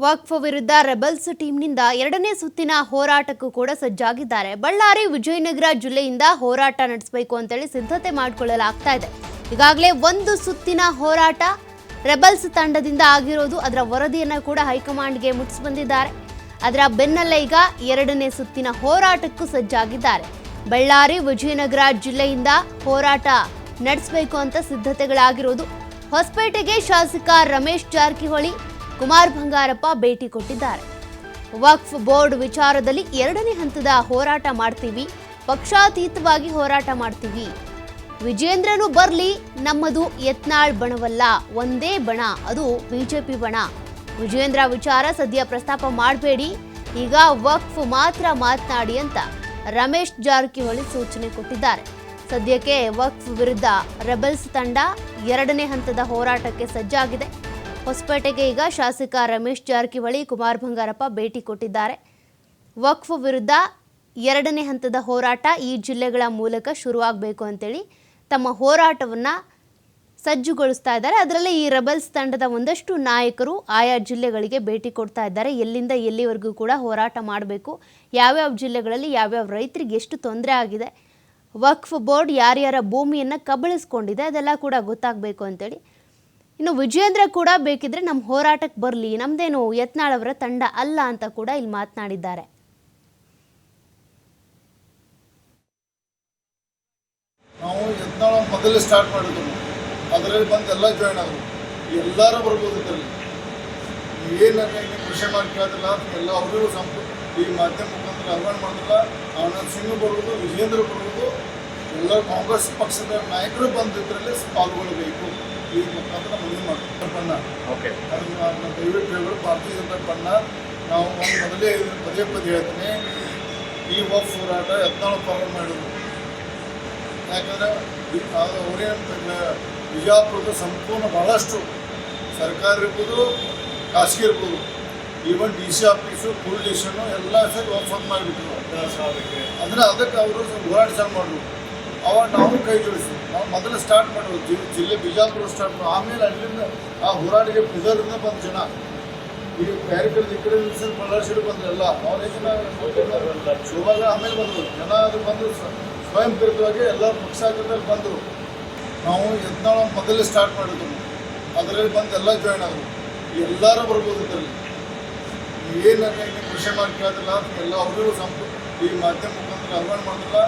ವಕ್ಫ್ ವಿರುದ್ಧ ರೆಬಲ್ಸ್ ಟೀಮ್ನಿಂದ ಎರಡನೇ ಸುತ್ತಿನ ಹೋರಾಟಕ್ಕೂ ಕೂಡ ಸಜ್ಜಾಗಿದ್ದಾರೆ. ಬಳ್ಳಾರಿ ವಿಜಯನಗರ ಜಿಲ್ಲೆಯಿಂದ ಹೋರಾಟ ನಡೆಸಬೇಕು ಅಂತೇಳಿ ಸಿದ್ಧತೆ ಮಾಡಿಕೊಳ್ಳಲಾಗ್ತಾ ಇದೆ. ಈಗಾಗಲೇ ಒಂದು ಸುತ್ತಿನ ಹೋರಾಟ ರೆಬಲ್ಸ್ ತಂಡದಿಂದ ಆಗಿರೋದು, ಅದರ ವರದಿಯನ್ನು ಕೂಡ ಹೈಕಮಾಂಡ್ಗೆ ಮುಟ್ಟಿಸಿ ಬಂದಿದ್ದಾರೆ. ಅದರ ಬೆನ್ನಲ್ಲೇ ಈಗ ಎರಡನೇ ಸುತ್ತಿನ ಹೋರಾಟಕ್ಕೂ ಸಜ್ಜಾಗಿದ್ದಾರೆ. ಬಳ್ಳಾರಿ ವಿಜಯನಗರ ಜಿಲ್ಲೆಯಿಂದ ಹೋರಾಟ ನಡೆಸಬೇಕು ಅಂತ ಸಿದ್ಧತೆಗಳಾಗಿರೋದು. ಹೊಸಪೇಟೆಗೆ ಶಾಸಕ ರಮೇಶ್ ಜಾರಕಿಹೊಳಿ, ಕುಮಾರ್ ಬಂಗಾರಪ್ಪ ಭೇಟಿ ಕೊಟ್ಟಿದ್ದಾರೆ. ವಕ್ಫ್ ಬೋರ್ಡ್ ವಿಚಾರದಲ್ಲಿ ಎರಡನೇ ಹಂತದ ಹೋರಾಟ ಮಾಡ್ತೀವಿ, ಪಕ್ಷಾತೀತವಾಗಿ ಹೋರಾಟ ಮಾಡ್ತೀವಿ. ವಿಜೇಂದ್ರನು ಬರ್ಲಿ, ನಮ್ಮದು ಯತ್ನಾಳ್ ಬಣವಲ್ಲ, ಒಂದೇ ಬಣ, ಅದು ಬಿಜೆಪಿ ಬಣ. ವಿಜೇಂದ್ರ ವಿಚಾರ ಸದ್ಯ ಪ್ರಸ್ತಾಪ ಮಾಡಬೇಡಿ, ಈಗ ವಕ್ಫ್ ಮಾತ್ರ ಮಾತನಾಡಿ ಅಂತ ರಮೇಶ್ ಜಾರಕಿಹೊಳಿ ಸೂಚನೆ ಕೊಟ್ಟಿದ್ದಾರೆ. ಸದ್ಯಕ್ಕೆ ವಕ್ಫ್ ವಿರುದ್ಧ ರೆಬಲ್ಸ್ ತಂಡ ಎರಡನೇ ಹಂತದ ಹೋರಾಟಕ್ಕೆ ಸಜ್ಜಾಗಿದೆ. ಹೊಸಪೇಟೆಗೆ ಈಗ ಶಾಸಕ ರಮೇಶ್ ಜಾರಕಿಹೊಳಿ, ಕುಮಾರ್ ಬಂಗಾರಪ್ಪ ಭೇಟಿ ಕೊಟ್ಟಿದ್ದಾರೆ. ವಕ್ಫ್ ವಿರುದ್ಧ ಎರಡನೇ ಹಂತದ ಹೋರಾಟ ಈ ಜಿಲ್ಲೆಗಳ ಮೂಲಕ ಶುರುವಾಗಬೇಕು ಅಂತೇಳಿ ತಮ್ಮ ಹೋರಾಟವನ್ನು ಸಜ್ಜುಗೊಳಿಸ್ತಾ ಇದ್ದಾರೆ. ಅದರಲ್ಲಿ ಈ ರೆಬಲ್ಸ್ ತಂಡದ ಒಂದಷ್ಟು ನಾಯಕರು ಆಯಾ ಜಿಲ್ಲೆಗಳಿಗೆ ಭೇಟಿ ಕೊಡ್ತಾ ಇದ್ದಾರೆ. ಎಲ್ಲಿಂದ ಎಲ್ಲಿವರೆಗೂ ಕೂಡ ಹೋರಾಟ ಮಾಡಬೇಕು, ಯಾವ್ಯಾವ ಜಿಲ್ಲೆಗಳಲ್ಲಿ ಯಾವ್ಯಾವ ರೈತರಿಗೆ ಎಷ್ಟು ತೊಂದರೆ ಆಗಿದೆ, ವಕ್ಫ್ ಬೋರ್ಡ್ ಯಾರ್ಯಾರ ಭೂಮಿಯನ್ನು ಕಬಳಿಸ್ಕೊಂಡಿದೆ, ಅದೆಲ್ಲ ಕೂಡ ಗೊತ್ತಾಗಬೇಕು ಅಂತೇಳಿ. ಇನ್ನು ವಿಜೇಂದ್ರ ಕೂಡ ಬೇಕಿದ್ರೆ ನಮ್ಮ ಹೋರಾಟಕ್ಕೆ ಬರಲಿ, ನಮ್ದೇನು ಯತ್ನಾಳ್ ಅವರ ತಂಡ ಅಲ್ಲ ಅಂತ ಕೂಡ ಇಲ್ಲಿ ಮಾತನಾಡಿದ್ದಾರೆ. ನಾವು ಯತ್ನಾಳ್ ಮೊದಲೇ ಸ್ಟಾರ್ಟ್ ಮಾಡಿದ್ರು, ಅದರಲ್ಲಿ ಬಂದು ಎಲ್ಲ ಜಾಯ್ನ್ ಆದರು. ಎಲ್ಲರೂ ಬರ್ಬೋದು ಇದರಲ್ಲಿ, ಏನು ಕೃಷಿ ಮಾಡಿ ಕೇಳಿದ್ರಲ್ಲ ಎಲ್ಲ ಅವರಿಗೂ ಈ ಮಾಧ್ಯಮ ಮುಖಾಂತರ ಆಹ್ವಾನ ಮಾಡಿದ್ರಲ್ಲ. ಆನಂದ್ ಸಿಂಗ್ ಬರ್ಬೋದು, ವಿಜೇಂದ್ರ ಬರ್ಬೋದು, ಎಲ್ಲ ಕಾಂಗ್ರೆಸ್ ಪಕ್ಷದ ನಾಯಕರು ಬಂದು ಇದರಲ್ಲಿ ಪಾಲ್ಗೊಳ್ಳಬೇಕು. ಈ ಮುಖಾಂತರ ಮನವಿ ಮಾಡ್ತಾರೆ. ಅದನ್ನು ದಯವಿಟ್ಟು ಹೇಳೋದು ಭಾರತೀಯ ಜನತಾ ಬಣ್ಣ. ನಾವು ಒಂದು ಮೊದಲೇ ಪದೇ ಹೇಳ್ತೀನಿ, ಈ ವಕ್ಫ್ ಹೋರಾಟ ಯತ್ನಾಳ್ ಪ್ರಾರಂಭ ಮಾಡಿದ್ರು. ಯಾಕಂದರೆ ಅವರೇನು ಬಿಜಾಪುರದ ಸಂಪೂರ್ಣ ಭಾಳಷ್ಟು ಸರ್ಕಾರ ಇರ್ಬೋದು, ಖಾಸಗಿ ಇರ್ಬೋದು, even DC office, police station ಎಲ್ಲ ಸೇರಿ ವಕ್ಫ್ ಮಾಡಿಬಿಟ್ರು. ಅದಕ್ಕೆ ಅವರು ಹೋರಾಟ ಚಾಲು ಮಾಡಿದ್ರು. ಅವಾಗ ನಾವು ಕೈ ಜೋಡಿಸಿದ್ವಿ. ನಾವು ಮೊದಲು ಸ್ಟಾರ್ಟ್ ಮಾಡೋದು ಜಿಲ್ಲೆ ಬಿಜಾಪುರ ಸ್ಟಾರ್ಟ್ ಮಾಡೋದು. ಆಮೇಲೆ ಅಲ್ಲಿಂದ ಆ ಹೋರಾಟಿಗೆ ಬಿದರಿಂದ ಬಂದ ಜನ, ಈ ಬೇರೆ ಕಡೆ ಈ ಕಡೆ ಬಳ್ಳಾರಿ ಸೈಡ್ ಬಂದ್ರು. ಎಲ್ಲ ಅವ್ರಿಗೆ ಶೋಭಾಗ ಆಮೇಲೆ ಬಂದರು ಜನ. ಅದು ಬಂದು ಸ್ವಯಂ ಪ್ರೇರಿತವಾಗಿ ಎಲ್ಲ ಪಕ್ಷಾತೀತದಲ್ಲಿ ಬಂದರು. ನಾವು ಯತ್ನಾಳ್ ಮೊದಲೇ ಸ್ಟಾರ್ಟ್ ಮಾಡಿದ್ರು, ಅದರಲ್ಲಿ ಬಂದು ಎಲ್ಲ ಜಾಯ್ನ್ ಆದರು. ಎಲ್ಲರೂ ಬರ್ಬೋದು ಇದರಲ್ಲಿ, ಏನು ಕೃಷಿ ಮಾಡಿ ಕೇಳಿದ್ರಲ್ಲ ಎಲ್ಲ ಅವರಿಗೂ ಈ ಮಾಧ್ಯಮ ಮುಖಾಂತರ ಆಹ್ವಾನ ಮಾಡಿದ್ರಲ್ಲ.